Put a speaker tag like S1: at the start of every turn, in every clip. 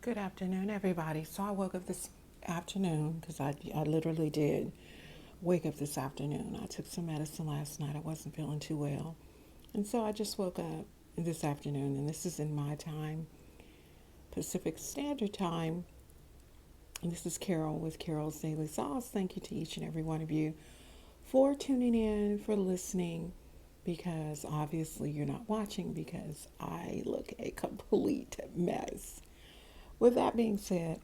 S1: Good afternoon, everybody. So I woke up this afternoon because I literally did wake up this afternoon. I took some medicine last night. I wasn't feeling too well. And so I just woke up this afternoon, and this is in my time, Pacific Standard Time. And this is Carol with Carol's Daily Sauce. Thank you to each and every one of you for tuning in, for listening, because obviously you're not watching because I look a complete mess. With that being said,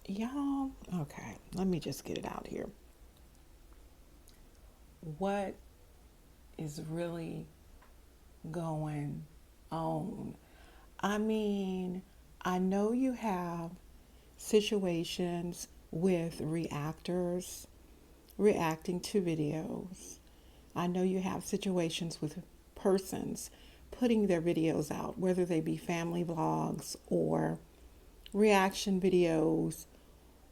S1: y'all, okay, let me just get it out here. What is really going on? I mean, I know you have situations with reactors reacting to videos. I know you have situations with persons putting their videos out, whether they be family vlogs or reaction videos,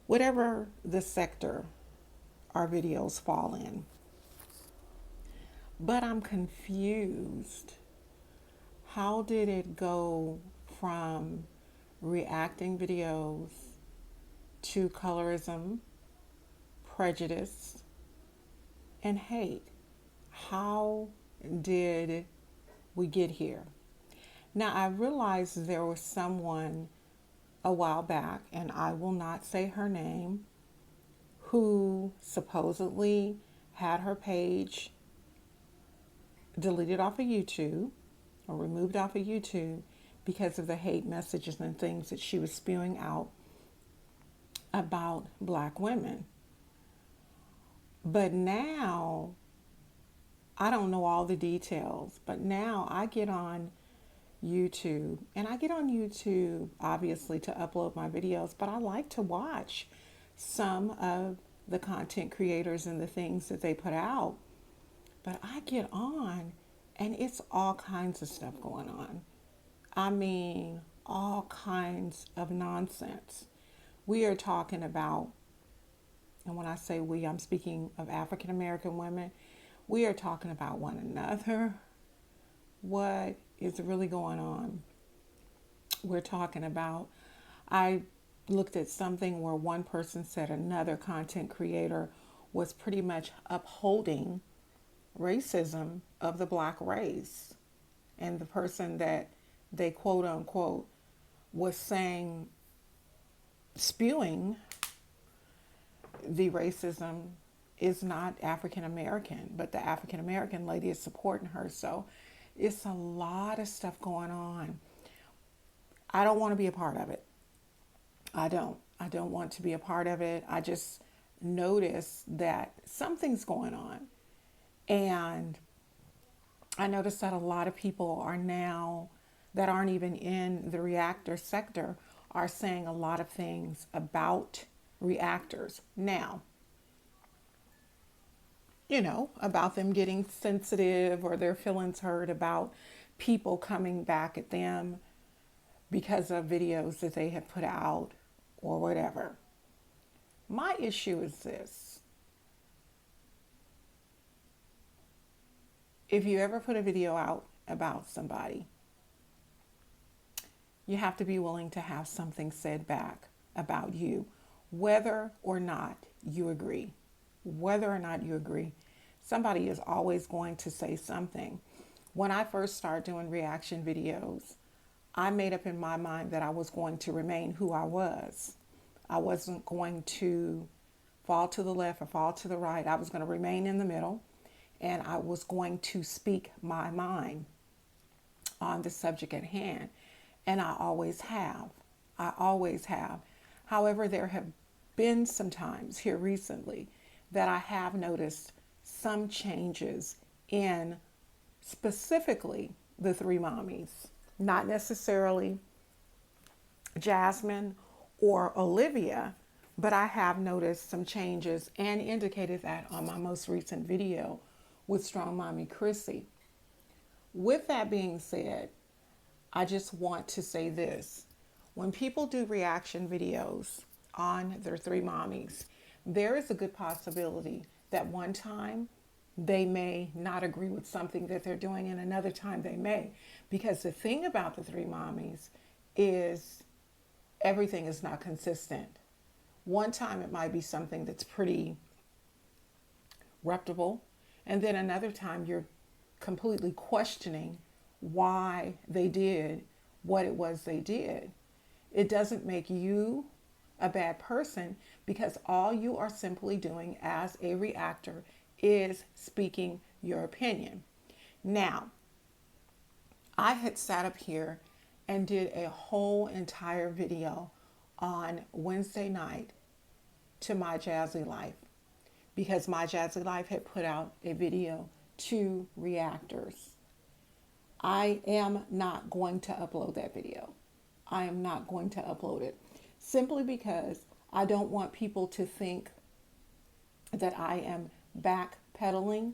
S1: whatever the sector our videos fall in. But I'm confused. How did it go from reacting videos to colorism, prejudice, and hate? How did we get here? Now, I realized there was someone a while back, and I will not say her name, who supposedly had her page deleted off of YouTube or removed off of YouTube because of the hate messages and things that she was spewing out about black women. But now, I don't know all the details, but now I get on YouTube, and I get on YouTube obviously to upload my videos, but I like to watch some of the content creators and the things that they put out. But I get on, and it's all kinds of stuff going on. I mean, all kinds of nonsense. We are talking about, and when I say we, I'm speaking of African American women, we are talking about one another. What is really going on? We're talking about, I looked at something where one person said another content creator was pretty much upholding racism of the black race. And the person that they quote unquote was saying, spewing the racism is not African American, but the African American lady is supporting her. So it's a lot of stuff going on. I don't want to be a part of it. I don't. I don't want to be a part of it. I just noticed that something's going on. And I noticed that a lot of people are now, that aren't even in the reactor sector, are saying a lot of things about reactors. Now, about them getting sensitive or their feelings hurt about people coming back at them because of videos that they have put out or whatever. My issue is this. If you ever put a video out about somebody, you have to be willing to have something said back about you, whether or not you agree. Whether or not you agree, somebody is always going to say something. When I first started doing reaction videos, I made up in my mind that I was going to remain who I was. I wasn't going to fall to the left or fall to the right. I was going to remain in the middle, and I was going to speak my mind on the subject at hand. And I always have. I always have. However, there have been some times here recently that I have noticed some changes in specifically the three mommies, not necessarily Jasmine or Olivia, but I have noticed some changes and indicated that on my most recent video with Strong Mommy Chrissy. With that being said, I just want to say this. When people do reaction videos on their three mommies, there is a good possibility that one time they may not agree with something that they're doing, and another time they may. Because the thing about the three mommies is everything is not consistent. One time it might be something that's pretty reputable, and then another time you're completely questioning why they did what it was they did. It doesn't make you a bad person, because all you are simply doing as a reactor is speaking your opinion. Now, I had sat up here and did a whole entire video on Wednesday night to My Jazzy Life, because My Jazzy Life had put out a video to reactors. I am not going to upload that video. I am not going to upload it, simply because I don't want people to think that I am backpedaling.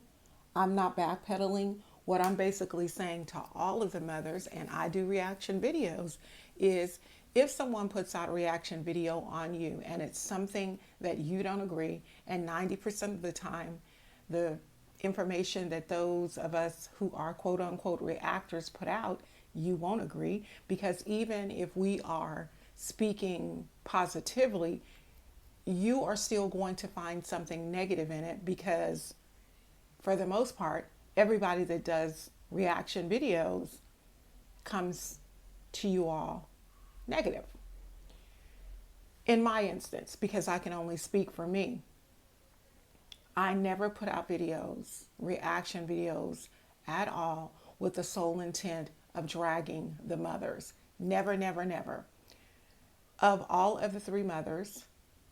S1: I'm not backpedaling. What I'm basically saying to all of the mothers, and I do reaction videos, is if someone puts out a reaction video on you and it's something that you don't agree, and 90% of the time, the information that those of us who are quote unquote reactors put out, you won't agree, because even if we are speaking positively, you are still going to find something negative in it, because for the most part, everybody that does reaction videos comes to you all negative. In my instance, because I can only speak for me, I never put out videos, reaction videos at all, with the sole intent of dragging the mothers. Never, never, never. Of all of the three mothers,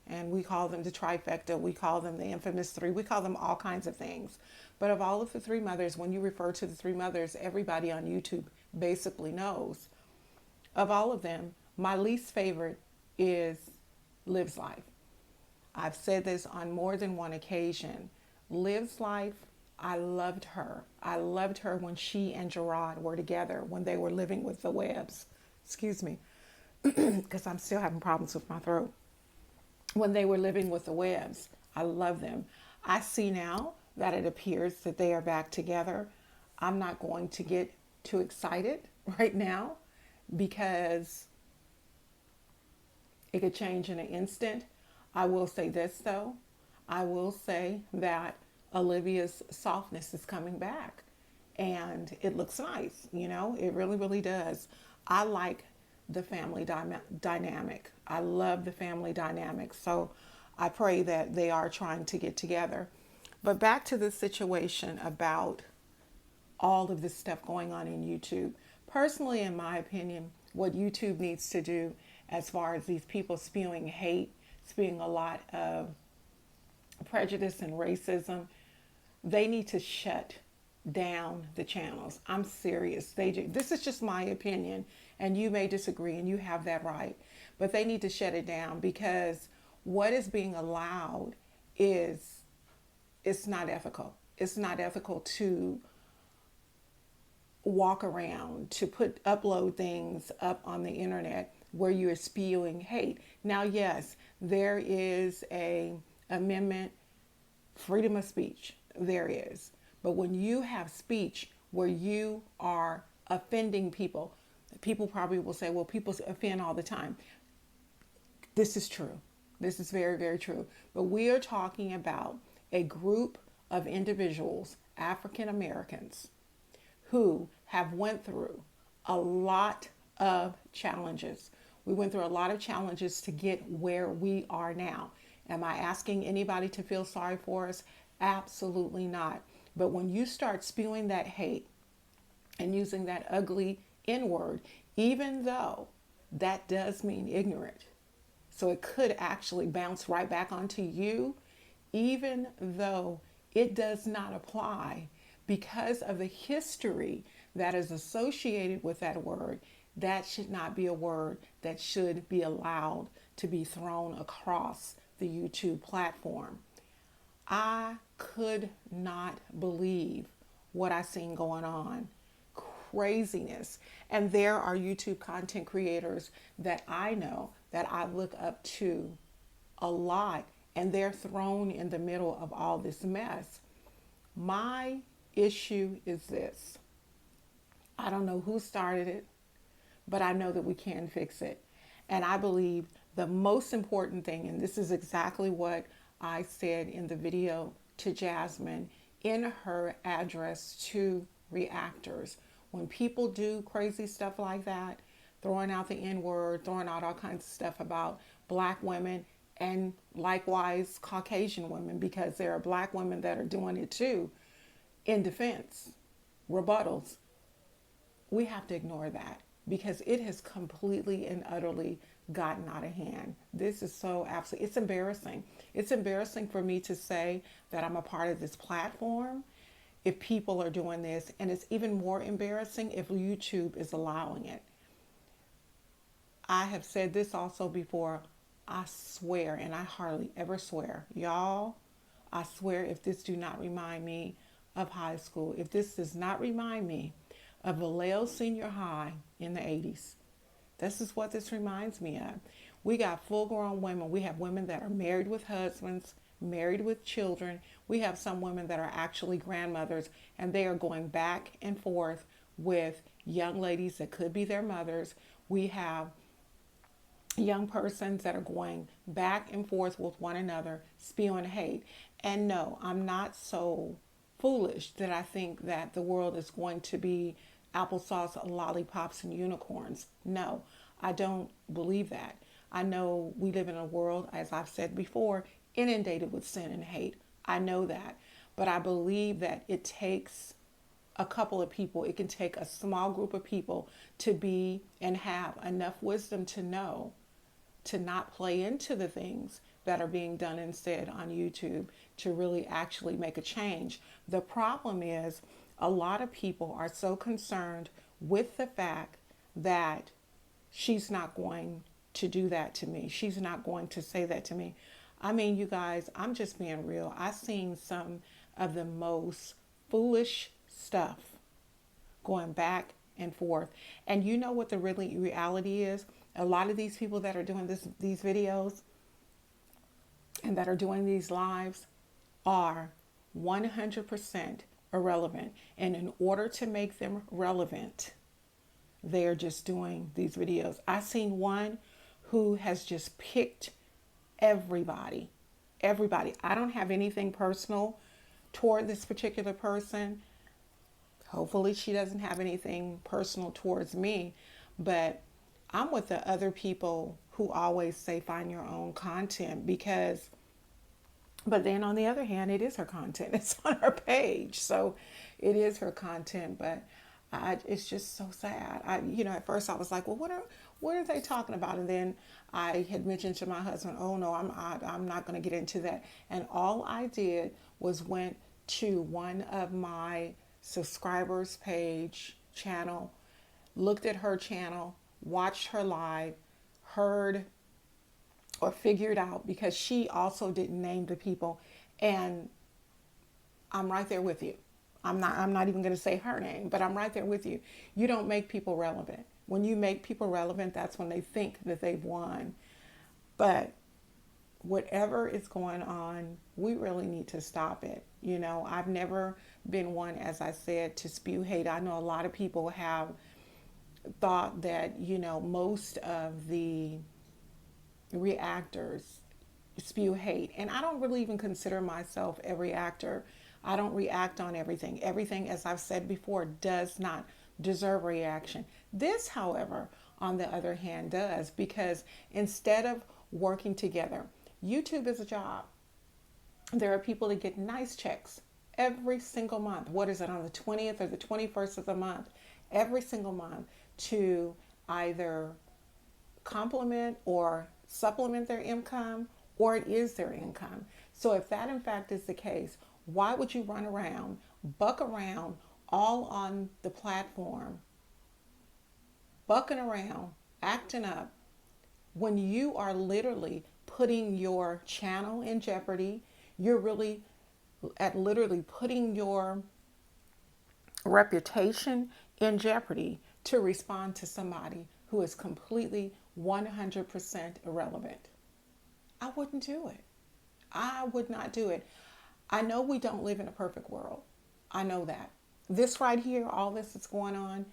S1: and we call them the trifecta, we call them the infamous three, we call them all kinds of things. But of all of the three mothers, when you refer to the three mothers, everybody on YouTube basically knows. Of all of them, my least favorite is Liv's Life. I've said this on more than one occasion. Liv's Life, I loved her. I loved her when she and Gerard were together, when they were living with the Webbs. Excuse me, because I'm still having problems with my throat. When they were living with the Webbs, I love them. I see now that it appears that they are back together. I'm not going to get too excited right now, because it could change in an instant. I will say this though. I will say that Olivia's softness is coming back, and it looks nice. You know, it really, really does. I like the family dynamic. I love the family dynamic. So I pray that they are trying to get together. But back to the situation about all of this stuff going on in YouTube. Personally, in my opinion, what YouTube needs to do, as far as these people spewing hate, spewing a lot of prejudice and racism, they need to shut down the channels. I'm serious. They do. This is just my opinion, and you may disagree, and you have that right. But they need to shut it down, because what is being allowed is, it's not ethical. It's not ethical to walk around, to upload things up on the internet where you're spewing hate. Now, yes, there is a amendment, freedom of speech. There is. But when you have speech where you are offending people, people probably will say, well, people offend all the time. This is true. This is very, very true. But we are talking about a group of individuals, African Americans, who have went through a lot of challenges. We went through a lot of challenges to get where we are now. Am I asking anybody to feel sorry for us? Absolutely not. But when you start spewing that hate and using that ugly N-word, even though that does mean ignorant, so it could actually bounce right back onto you, even though it does not apply, because of the history that is associated with that word, that should not be a word that should be allowed to be thrown across the YouTube platform. I could not believe what I seen going on. Craziness. And there are YouTube content creators that I know, that I look up to a lot, and they're thrown in the middle of all this mess. My issue is this. I don't know who started it, but I know that we can fix it. And I believe the most important thing, and this is exactly what I said in the video to Jasmine in her address to reactors. When people do crazy stuff like that, throwing out the N-word, throwing out all kinds of stuff about black women and likewise Caucasian women, because there are black women that are doing it too, in defense, rebuttals, we have to ignore that because it has completely and utterly gotten out of hand. This is so absolutely, it's embarrassing. It's embarrassing for me to say that I'm a part of this platform if people are doing this, and it's even more embarrassing if YouTube is allowing it. I have said this also before. I swear, and I hardly ever swear, y'all, I swear if this do not remind me of high school, if this does not remind me of Vallejo Senior High in the 80s, this is what this reminds me of. We got full-grown women. We have women that are married with husbands, married with children. We have some women that are actually grandmothers, and they are going back and forth with young ladies that could be their mothers. We have young persons that are going back and forth with one another, spewing hate. And no, I'm not so foolish that I think that the world is going to be applesauce, lollipops, and unicorns. No, I don't believe that. I know we live in a world, as I've said before, inundated with sin and hate. I know that. But I believe that it takes a couple of people, it can take a small group of people to be and have enough wisdom to know to not play into the things that are being done and said on YouTube to really actually make a change. The problem is a lot of people are so concerned with the fact that she's not going to do that to me. She's not going to say that to me. I mean, you guys, I'm just being real. I've seen some of the most foolish stuff going back and forth. And you know what the Riddling Reality is? A lot of these people that are doing these videos and that are doing these lives are 100% irrelevant. And in order to make them relevant, they're just doing these videos. I've seen one who has just picked everybody. I don't have anything personal toward this particular person. Hopefully she doesn't have anything personal towards me, but I'm with the other people who always say find your own content but then on the other hand, it is her content. It's on her page. So it is her content, but it's just so sad. At first I was like, well, what are they talking about? And then I had mentioned to my husband, oh no, I'm not going to get into that. And all I did was went to one of my subscribers page channel, looked at her channel, watched her live, heard or figured out, because she also didn't name the people, and I'm right there with you. I'm not even going to say her name, but I'm right there with you. You don't make people relevant. When you make people relevant, that's when they think that they've won. But whatever is going on, we really need to stop it. I've never been one, as I said, to spew hate. I know a lot of people have thought that, most of the reactors spew hate. And I don't really even consider myself a reactor. I don't react on everything. Everything, as I've said before, does not deserve a reaction. This, however, on the other hand, does, because instead of working together, YouTube is a job. There are people that get nice checks every single month. What is it, on the 20th or the 21st of the month? Every single month, to either complement or supplement their income, or it is their income. So if that in fact is the case, why would you run around, buck around all on the platform, bucking around, acting up, when you are literally putting your channel in jeopardy? You're really literally putting your reputation in jeopardy to respond to somebody who is completely 100% irrelevant. I wouldn't do it. I would not do it. I know we don't live in a perfect world. I know that. This right here, all this that's going on,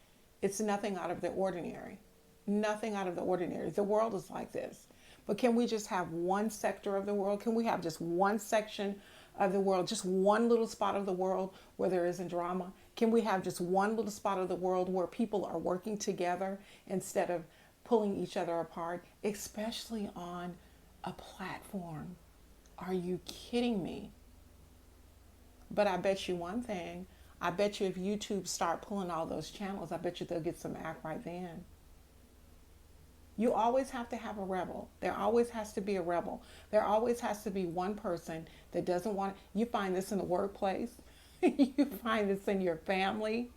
S1: it's nothing out of the ordinary. Nothing out of the ordinary. The world is like this. But can we just have one sector of the world? Can we have just one section of the world, just one little spot of the world where there isn't drama? Can we have just one little spot of the world where people are working together instead of pulling each other apart, especially on a platform? Are you kidding me? But I bet you one thing. I bet you if YouTube start pulling all those channels, I bet you they'll get some act right then. You always have to have a rebel. There always has to be a rebel. There always has to be one person that doesn't want. You find this in the workplace. You find this in your family.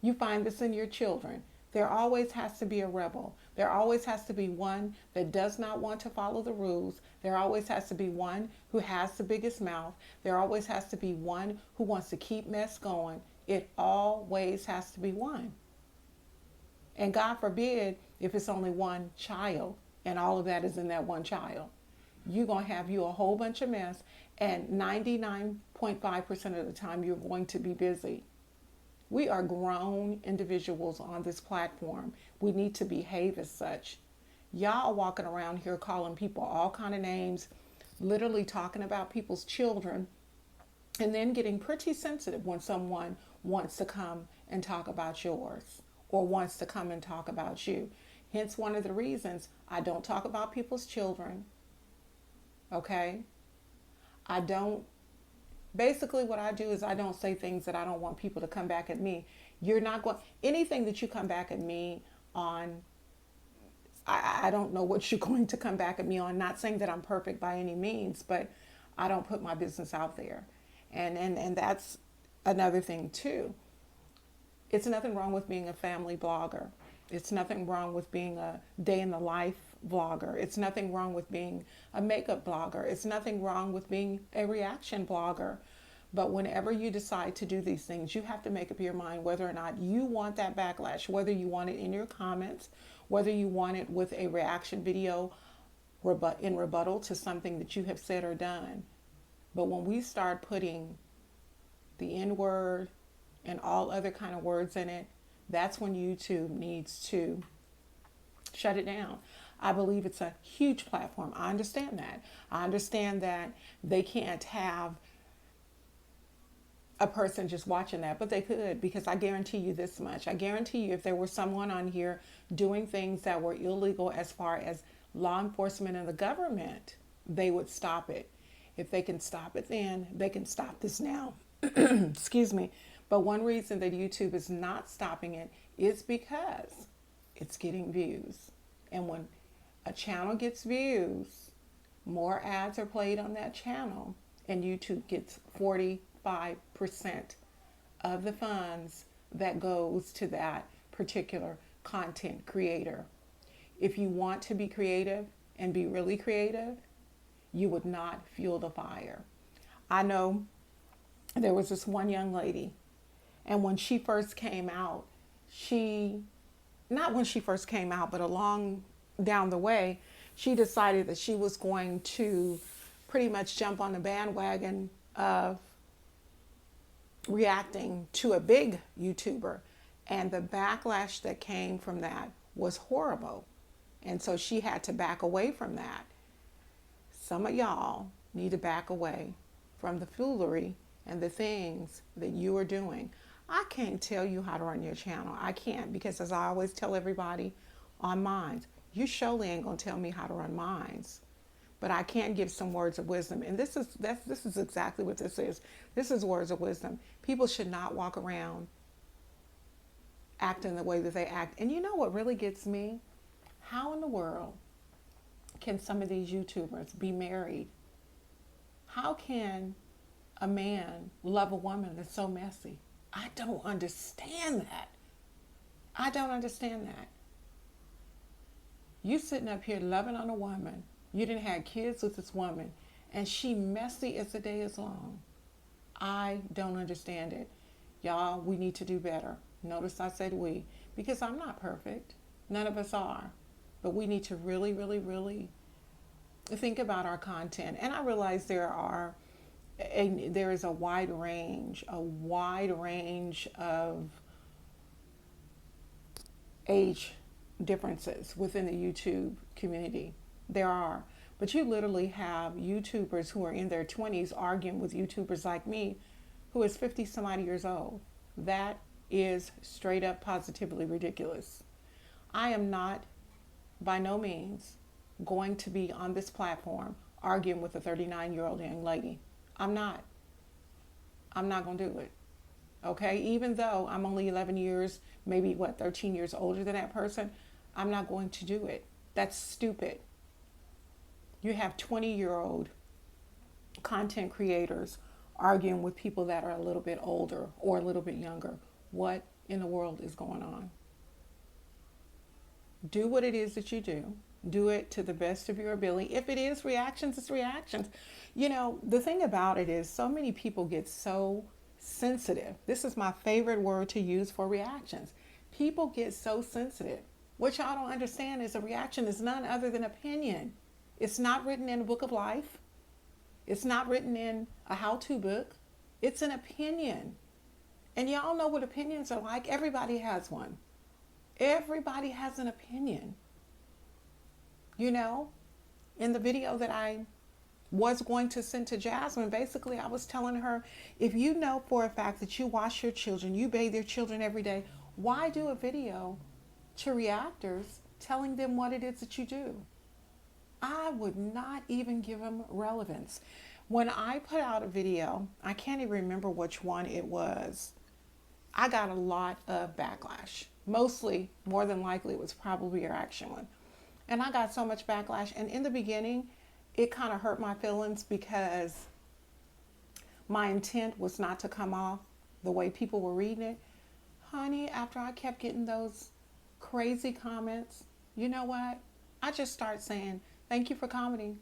S1: You find this in your children. There always has to be a rebel. There always has to be one that does not want to follow the rules. There always has to be one who has the biggest mouth. There always has to be one who wants to keep mess going. It always has to be one. And God forbid if it's only one child and all of that is in that one child. You're going to have you a whole bunch of mess, and 99.5% of the time you're going to be busy. We are grown individuals on this platform. We need to behave as such. Y'all are walking around here calling people all kind of names, literally talking about people's children, and then getting pretty sensitive when someone wants to come and talk about yours or wants to come and talk about you. Hence one of the reasons I don't talk about people's children. Okay? I don't. Basically what I do is I don't say things that I don't want people to come back at me. You're not going, anything that you come back at me on, I don't know what you're going to come back at me on. Not saying that I'm perfect by any means, but I don't put my business out there. And that's another thing too. It's nothing wrong with being a family blogger. It's nothing wrong with being a day in the life vlogger. It's nothing wrong with being a makeup blogger. It's nothing wrong with being a reaction blogger. But whenever you decide to do these things, you have to make up your mind whether or not you want that backlash, whether you want it in your comments, whether you want it with a reaction video in rebuttal to something that you have said or done. But when we start putting the N word and all other kind of words in it, that's when YouTube needs to shut it down. I believe it's a huge platform. I understand that. I understand that they can't have a person just watching that, but they could, because I guarantee you this much. I guarantee you if there were someone on here doing things that were illegal as far as law enforcement and the government, they would stop it. If they can stop it then, they can stop this now. Excuse me. But one reason that YouTube is not stopping it is because it's getting views. And when a channel gets views, more ads are played on that channel, and YouTube gets 45% of the funds that goes to that particular content creator. If you want to be creative and be really creative, you would not fuel the fire. I know there was this one young lady, and when she first came out, not when she first came out, but along down the way, she decided that she was going to pretty much jump on the bandwagon of reacting to a big YouTuber. And the backlash that came from that was horrible. And so she had to back away from that. Some of y'all need to back away from the foolery and the things that you are doing. I can't tell you how to run your channel. I can't, because as I always tell everybody on mine, you surely ain't gonna tell me how to run mine. But I can give some words of wisdom. And this is exactly what this is. This is words of wisdom. People should not walk around acting the way that they act. And you know what really gets me? How in the world can some of these YouTubers be married? How can a man love a woman that's so messy? I don't understand that. I don't understand that. You sitting up here loving on a woman. You didn't have kids with this woman, and she messy as the day is long. I don't understand it. Y'all, we need to do better. Notice I said we, because I'm not perfect. None of us are. But we need to really, really, really think about our content. And I realize there is a wide range of age differences within the YouTube community. There are. But you literally have YouTubers who are in their 20s arguing with YouTubers like me who is 50 some odd years old. That is straight up positively ridiculous. I am not, by no means, going to be on this platform arguing with a 39-year-old young lady. I'm not. I'm not going to do it. Okay? Even though I'm only 11 years, maybe 13 years older than that person, I'm not going to do it. That's stupid. You have 20-year-old content creators arguing with people that are a little bit older or a little bit younger. What in the world is going on? Do what it is that you do. Do it to the best of your ability. If it is reactions, it's reactions. You know, the thing about it is so many people get so sensitive. This is my favorite word to use for reactions. People get so sensitive. What y'all don't understand is a reaction is none other than opinion. It's not written in a book of life. It's not written in a how-to book. It's an opinion. And y'all know what opinions are like. Everybody has one. Everybody has an opinion. You know, in the video that I was going to send to Jasmine, basically I was telling her, if you know for a fact that you wash your children, you bathe your children every day, why do a video to reactors telling them what it is that you do? I would not even give them relevance. When I put out a video, I can't even remember which one it was, I got a lot of backlash. Mostly, more than likely, it was probably your action one. And I got so much backlash. And in the beginning, it kind of hurt my feelings because my intent was not to come off the way people were reading it. Honey, after I kept getting those crazy comments, you know what? I just started saying, thank you for commenting.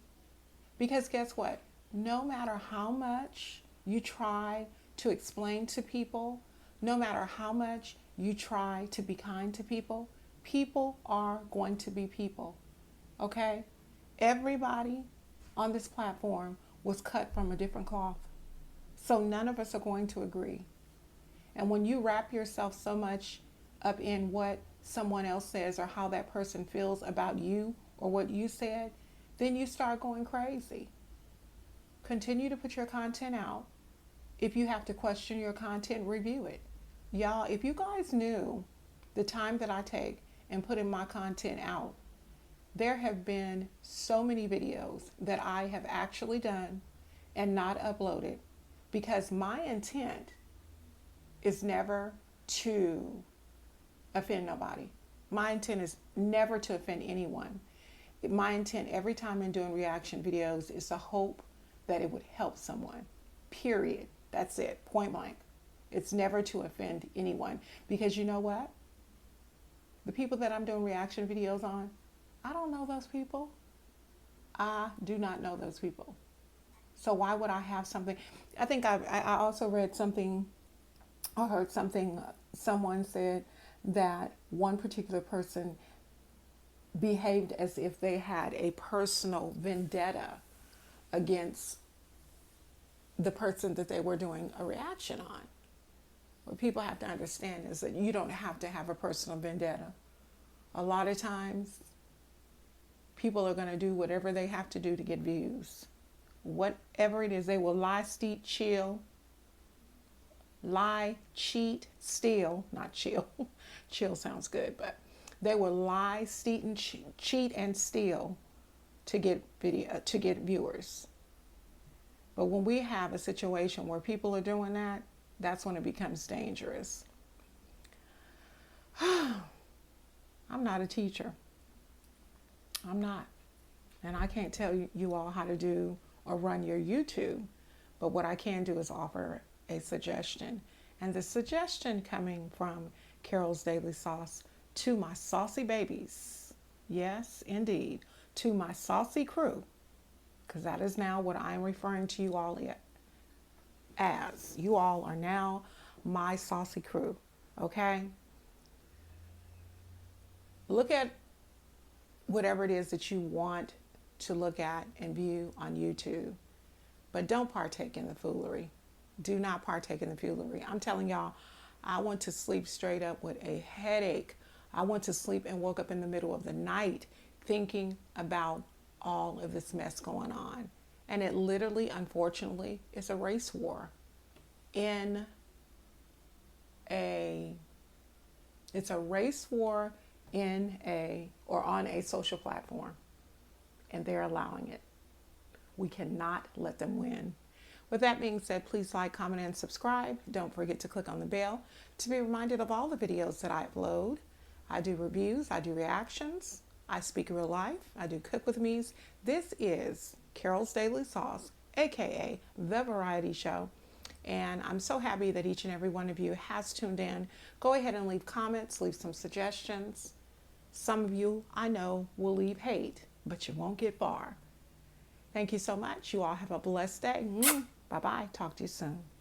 S1: Because guess what? No matter how much you try to explain to people, no matter how much you try to be kind to people, people are going to be people. Okay? Everybody on this platform was cut from a different cloth. So none of us are going to agree. And when you wrap yourself so much up in what someone else says or how that person feels about you or what you said, then you start going crazy. Continue to put your content out. If you have to question your content, review it. Y'all, if you guys knew the time that I take in putting my content out, there have been so many videos that I have actually done and not uploaded because my intent is never to offend nobody. My intent is never to offend anyone. My intent every time I'm doing reaction videos is to hope that it would help someone. Period. That's it. Point blank. It's never to offend anyone. Because you know what? The people that I'm doing reaction videos on, I don't know those people. I do not know those people. So why would I have something? I think I also read something or heard something. Someone said that one particular person behaved as if they had a personal vendetta against the person that they were doing a reaction on. What people have to understand is that you don't have to have a personal vendetta. A lot of times, people are going to do whatever they have to do to get views. Whatever it is, they will lie, cheat, steal, not chill. Chill sounds good, but they will lie, cheat, and steal to get viewers. But when we have a situation where people are doing that, that's when it becomes dangerous. I'm not a teacher. I'm not. And I can't tell you all how to do or run your YouTube. But what I can do is offer a suggestion. And the suggestion coming from Carol's Daily Sauce to my saucy babies. Yes, indeed. To my saucy crew. Because that is now what I'm referring to you all as. You all are now my saucy crew. Okay? Look at whatever it is that you want to look at and view on YouTube. But don't partake in the foolery. Do not partake in the foolery. I'm telling y'all, I went to sleep straight up with a headache I went to sleep and woke up in the middle of the night thinking about all of this mess going on. And it literally, unfortunately, is a race war in a, it's a race war in a, or on a social platform. And they're allowing it. We cannot let them win. With that being said, please like, comment, and subscribe. Don't forget to click on the bell to be reminded of all the videos that I upload. I do reviews, I do reactions, I speak real life, I do cook with me's. This is Carol's Daily Sauce, aka The Variety Show. And I'm so happy that each and every one of you has tuned in. Go ahead and leave comments, leave some suggestions. Some of you, I know, will leave hate, but you won't get far. Thank you so much. You all have a blessed day. Bye-bye. Talk to you soon.